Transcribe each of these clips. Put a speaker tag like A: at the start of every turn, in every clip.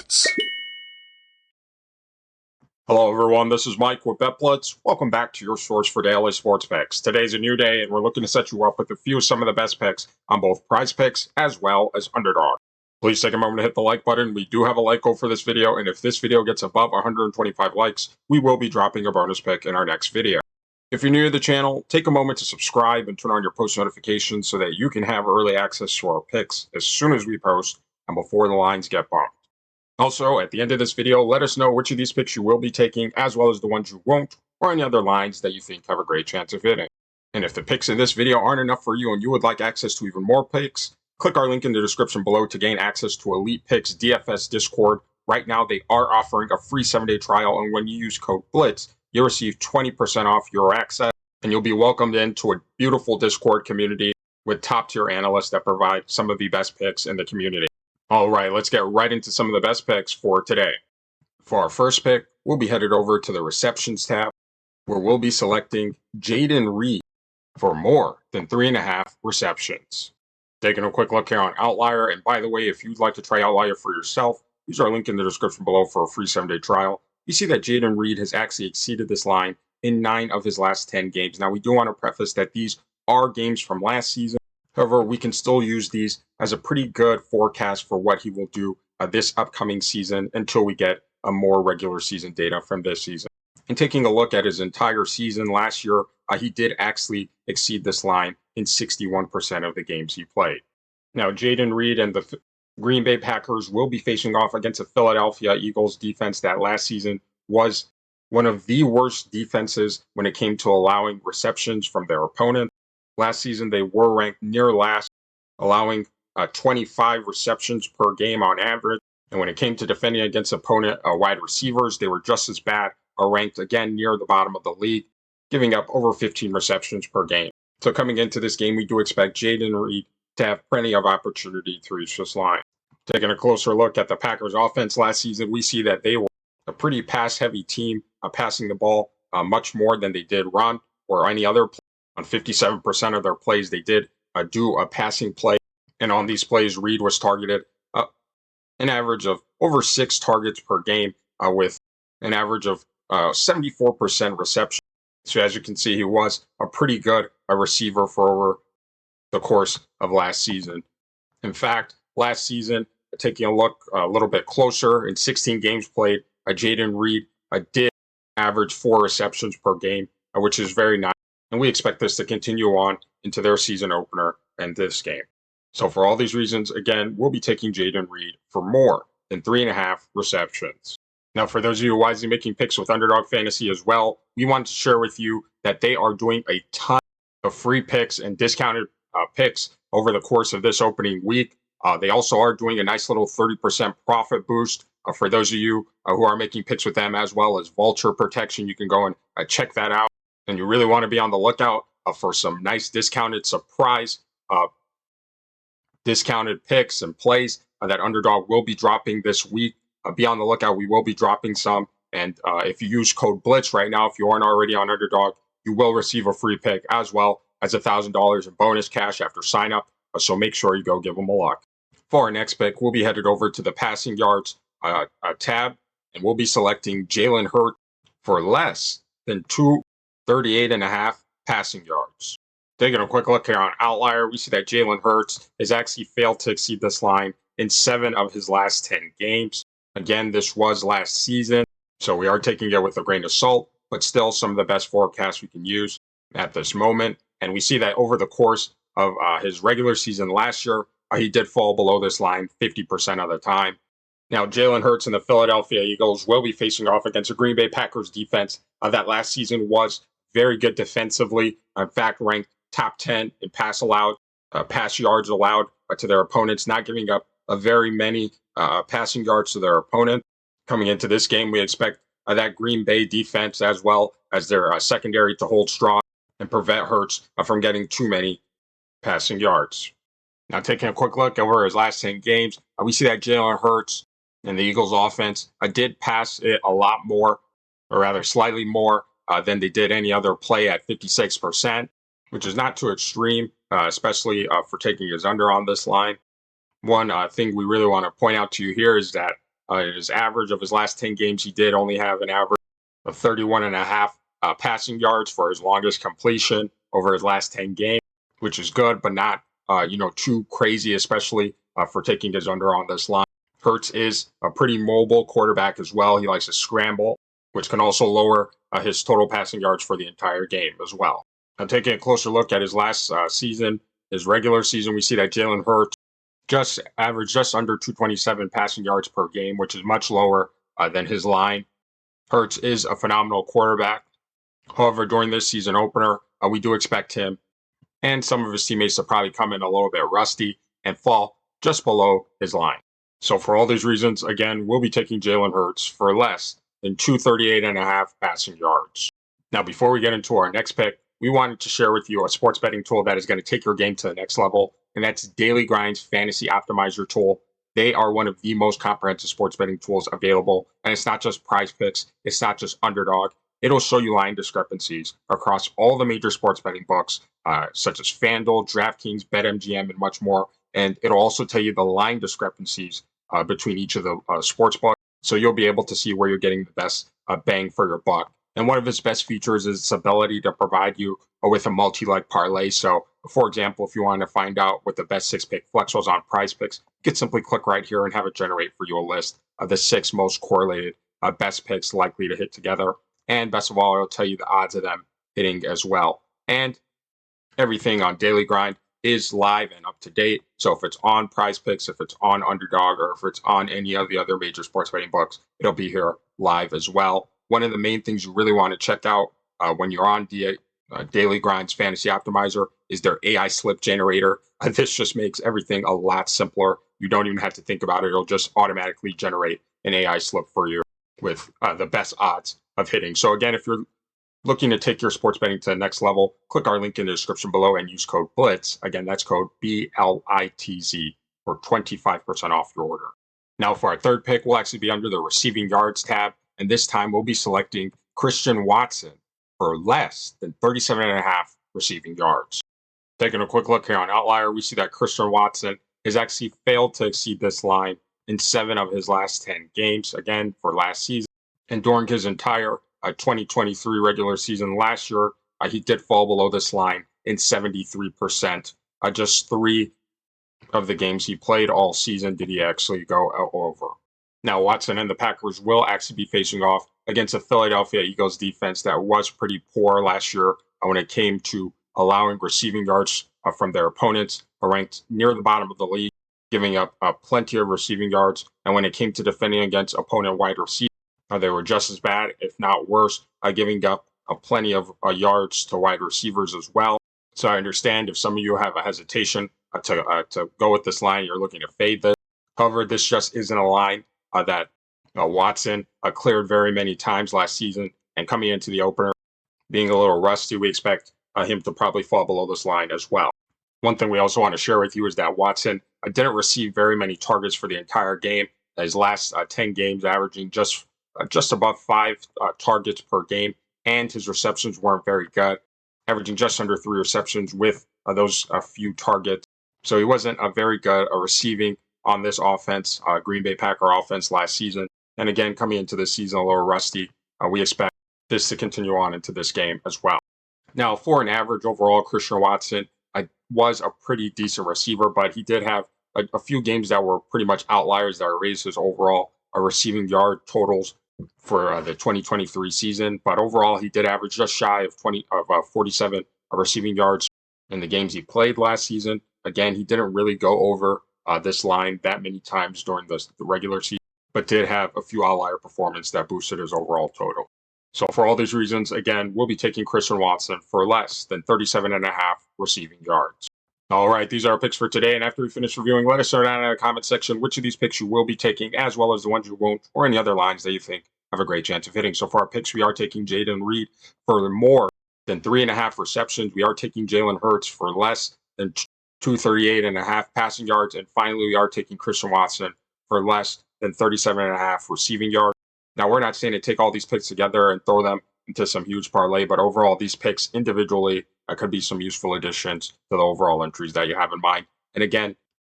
A: BetPlutz.
B: Hello everyone, this is Mike with BetPlutz. Welcome back to your source for daily sports picks. Today's a new day and we're looking to set you up with some of the best picks on both PrizePicks as well as Underdog. Please take a moment to hit the like button. We do have a like goal for this video, and if this video gets above 125 likes, we will be dropping a bonus pick in our next video. If you're new to the channel, take a moment to subscribe and turn on your post notifications so that you can have early access to our picks as soon as we post and before the lines get bumped. Also, at the end of this video, let us know which of these picks you will be taking, as well as the ones you won't, or any other lines that you think have a great chance of hitting. And if the picks in this video aren't enough for you and you would like access to even more picks, click our link in the description below to gain access to Elite Picks DFS Discord. Right now, they are offering a free 7-day trial, and when you use code BLITZ, you'll receive 20% off your access, and you'll be welcomed into a beautiful Discord community with top-tier analysts that provide some of the best picks in the community. All right, let's get right into some of the best picks for today. For our first pick, we'll be headed over to the receptions tab, where we'll be selecting Jaden Reed for more than 3.5 receptions. Taking a quick look here on Outlier, and by the way, if you'd like to try Outlier for yourself, use our link in the description below for a free 7-day trial. You see that Jaden Reed has actually exceeded this line in 9 of his last 10 games. Now, we do want to preface that these are games from last season. However, we can still use these as a pretty good forecast for what he will do this upcoming season until we get a more regular season data from this season. And taking a look at his entire season last year, he did actually exceed this line in 61% of the games he played. Now, Jaden Reed and the Green Bay Packers will be facing off against a Philadelphia Eagles defense that last season was one of the worst defenses when it came to allowing receptions from their opponent. Last season, they were ranked near last, allowing 25 receptions per game on average. And when it came to defending against opponent wide receivers, they were just as bad, ranked again near the bottom of the league, giving up over 15 receptions per game. So coming into this game, we do expect Jaden Reed to have plenty of opportunity to reach this line. Taking a closer look at the Packers offense last season, we see that they were a pretty pass-heavy team, passing the ball much more than they did run or any other play. On 57% of their plays, they did do a passing play. And on these plays, Reed was targeted an average of over 6 targets per game with an average of 74% reception. So as you can see, he was a pretty good receiver for over the course of last season. In fact, last season, taking a look a little bit closer, in 16 games played, Jaden Reed did average 4 receptions per game, which is very nice. And we expect this to continue on into their season opener and this game. So for all these reasons, again, we'll be taking Jaden Reed for more than 3.5 receptions. Now, for those of you wisely making picks with Underdog Fantasy as well, we want to share with you that they are doing a ton of free picks and discounted picks over the course of this opening week. They also are doing a nice little 30% profit boost for those of you who are making picks with them, as well as vulture protection. You can go and check that out. And you really want to be on the lookout for some nice discounted surprise, discounted picks and plays that Underdog will be dropping this week. Be on the lookout. We will be dropping some. And if you use code BLITZ right now, if you aren't already on Underdog, you will receive a free pick as well as $1,000 in bonus cash after sign up. So make sure you go give them a look. For our next pick, we'll be headed over to the passing yards tab, and we'll be selecting Jaylen Hurts for less than 238.5 passing yards. Taking a quick look here on Outlier, we see that Jaylen Hurts has actually failed to exceed this line in 7 of his last 10 games. Again, this was last season, so we are taking it with a grain of salt, but still some of the best forecasts we can use at this moment. And we see that over the course of his regular season last year, he did fall below this line 50% of the time. Now, Jaylen Hurts and the Philadelphia Eagles will be facing off against the Green Bay Packers defense that last season was very good defensively. In fact, ranked top 10 in pass yards allowed to their opponents, not giving up very many passing yards to their opponent. Coming into this game, we expect that Green Bay defense, as well as their secondary, to hold strong and prevent Hurts from getting too many passing yards. Now, taking a quick look over his last 10 games, we see that Jaylen Hurts and the Eagles offense did pass it a lot more, or rather slightly more than they did any other play at 56%, which is not too extreme, especially for taking his under on this line. One thing we really want to point out to you here is that His average of his last 10 games, he did only have an average of 31.5 passing yards for his longest completion over his last 10 games, which is good, but not too crazy, especially for taking his under on this line. Hurts is a pretty mobile quarterback as well. He likes to scramble, which can also lower his total passing yards for the entire game as well. Now, taking a closer look at his last season, his regular season, we see that Jaylen Hurts just averaged just under 227 passing yards per game, which is much lower than his line. Hurts is a phenomenal quarterback. However, during this season opener, we do expect him and some of his teammates to probably come in a little bit rusty and fall just below his line. So for all these reasons, again, we'll be taking Jaylen Hurts for less than 238.5 passing yards. Now, before we get into our next pick, we wanted to share with you a sports betting tool that is going to take your game to the next level, and that's Daily Grind's Fantasy Optimizer tool. They are one of the most comprehensive sports betting tools available, and it's not just PrizePicks, it's not just Underdog. It'll show you line discrepancies across all the major sports betting books, such as FanDuel, DraftKings, BetMGM, and much more. And it'll also tell you the line discrepancies between each of the sports books, so you'll be able to see where you're getting the best bang for your buck. And one of its best features is its ability to provide you with a multi-leg parlay. So, for example, if you want to find out what the best 6-pick flex was on PrizePicks, you can simply click right here and have it generate for you a list of the 6 most correlated best picks likely to hit together. And best of all, it'll tell you the odds of them hitting as well. And everything on Daily Grind is live and up to date. So if it's on PrizePicks, if it's on Underdog, or if it's on any of the other major sports betting books, it'll be here live as well. One of the main things you really want to check out when you're on Daily Grind's Fantasy Optimizer is their AI slip generator. This just makes everything a lot simpler. You don't even have to think about it. It'll just automatically generate an AI slip for you with the best odds of hitting. So again, if you're looking to take your sports betting to the next level, click our link in the description below and use code BLITZ. Again, that's code BLITZ for 25% off your order. Now for our third pick, we'll actually be under the receiving yards tab. And this time we'll be selecting Christian Watson for less than 37.5 receiving yards. Taking a quick look here on Outlier, we see that Christian Watson has actually failed to exceed this line in 7 of his last 10 games, again, for last season. And during his entire 2023 regular season last year, he did fall below this line in 73%. Just 3 of the games he played all season did he actually go over. Now, Watson and the Packers will actually be facing off against a Philadelphia Eagles defense that was pretty poor last year when it came to allowing receiving yards from their opponents, ranked near the bottom of the league, giving up plenty of receiving yards. And when it came to defending against opponent wide receivers, they were just as bad, if not worse, giving up plenty of yards to wide receivers as well. So I understand if some of you have a hesitation to go with this line, you're looking to fade this. However, this just isn't a line that Watson cleared very many times last season, and coming into the opener, being a little rusty, we expect him to probably fall below this line as well. One thing we also want to share with you is that Watson didn't receive very many targets for the entire game. His last 10 games averaging just above 5 targets per game, and his receptions weren't very good, averaging just under 3 receptions with those few targets. So he wasn't very good receiving on this offense, Green Bay Packer offense last season. And again, coming into this season a little rusty, we expect this to continue on into this game as well. Now, for an average overall, Christian Watson was a pretty decent receiver, but he did have a few games that were pretty much outliers that raised his overall receiving yard totals for the 2023 season. But overall, he did average just shy of 47 receiving yards in the games he played last season. Again, he didn't really go over this line that many times during the regular season, but did have a few outlier performances that boosted his overall total. So for all these reasons, again, we'll be taking Christian Watson for less than 37.5 receiving yards. All right, these are our picks for today. And after we finish reviewing, let us know down in the comment section which of these picks you will be taking, as well as the ones you won't, or any other lines that you think have a great chance of hitting. So for our picks, we are taking Jaden Reed for more than 3.5 receptions. We are taking Jaylen Hurts for less than 238.5 passing yards. And finally, we are taking Christian Watson for less than 37.5 receiving yards. Now, we're not saying to take all these picks together and throw them into some huge parlay, but overall, these picks individually could be some useful additions to the overall entries that you have in mind. And again,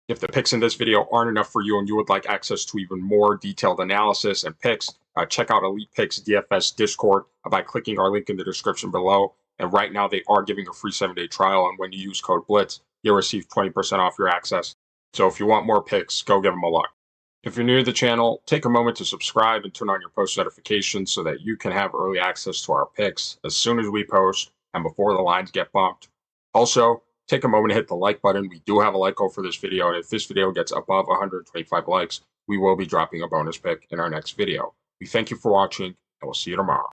B: If the picks in this video aren't enough for you and you would like access to even more detailed analysis and picks, check out Elite Picks DFS Discord by clicking our link in the description below. And right now they are giving a free 7-day trial, and when you use code BLITZ, you'll receive 20% off your access. So if you want more picks, go give them a look. If you're new to the channel, take a moment to subscribe and turn on your post notifications so that you can have early access to our picks as soon as we post and before the lines get bumped. Also, take a moment to hit the like button. We do have a like goal for this video, and if this video gets above 125 likes, we will be dropping a bonus pick in our next video. We thank you for watching, and we'll see you tomorrow.